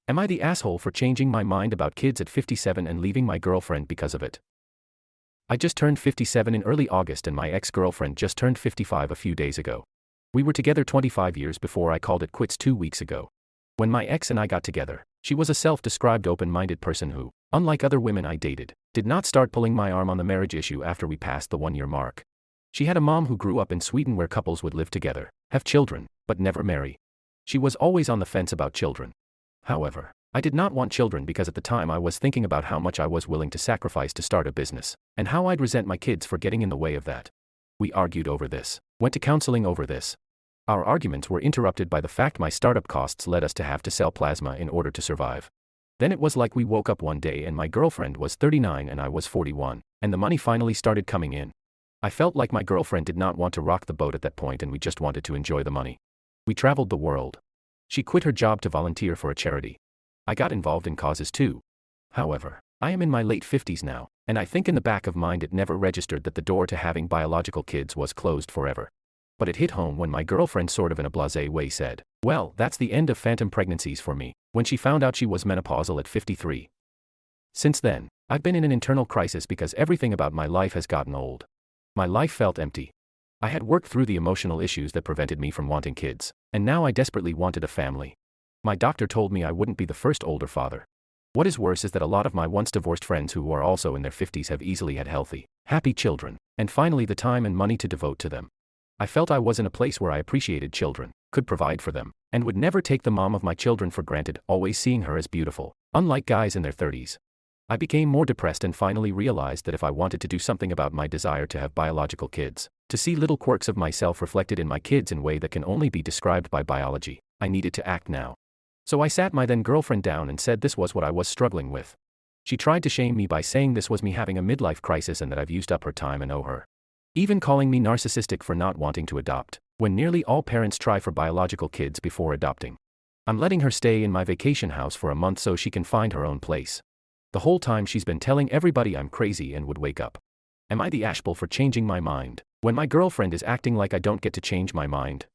Am I the asshole for changing my mind about kids at 57 and leaving my girlfriend because of it? I just turned 57 in early August and my ex-girlfriend just turned 55 a few days ago. We were together 25 years before I called it quits 2 weeks ago. When my ex and I got together, she was a self-described open-minded person who, unlike other women I dated, did not start pulling my arm on the marriage issue after we passed the 1-year mark. She had a mom who grew up in Sweden where couples would live together, have children, but never marry. She was always on the fence about children. However, I did not want children because at the time I was thinking about how much I was willing to sacrifice to start a business, and how I'd resent my kids for getting in the way of that. We argued over this, went to counseling over this. Our arguments were interrupted by the fact my startup costs led us to have to sell plasma in order to survive. Then it was like we woke up one day and my girlfriend was 39 and I was 41, and the money finally started coming in. I felt like my girlfriend did not want to rock the boat at that point and we just wanted to enjoy the money. We traveled the world. She quit her job to volunteer for a charity. I got involved in causes too. However, I am in my late 50s now, and I think in the back of mind it never registered that the door to having biological kids was closed forever. But it hit home when my girlfriend sort of in a blasé way said, "Well, that's the end of phantom pregnancies for me," when she found out she was menopausal at 53. Since then, I've been in an internal crisis because everything about my life has gotten old. My life felt empty. I had worked through the emotional issues that prevented me from wanting kids, and now I desperately wanted a family. My doctor told me I wouldn't be the first older father. What is worse is that a lot of my once divorced friends who are also in their 50s have easily had healthy, happy children, and finally the time and money to devote to them. I felt I was in a place where I appreciated children, could provide for them, and would never take the mom of my children for granted, always seeing her as beautiful, unlike guys in their 30s. I became more depressed and finally realized that if I wanted to do something about my desire to have biological kids, to see little quirks of myself reflected in my kids in a way that can only be described by biology, I needed to act now. So I sat my then girlfriend down and said this was what I was struggling with. She tried to shame me by saying this was me having a midlife crisis and that I've used up her time and owe her. Even calling me narcissistic for not wanting to adopt, when nearly all parents try for biological kids before adopting. I'm letting her stay in my vacation house for a month so she can find her own place. The whole time she's been telling everybody I'm crazy and would wake up. Am I the asshole for changing my mind, when my girlfriend is acting like I don't get to change my mind?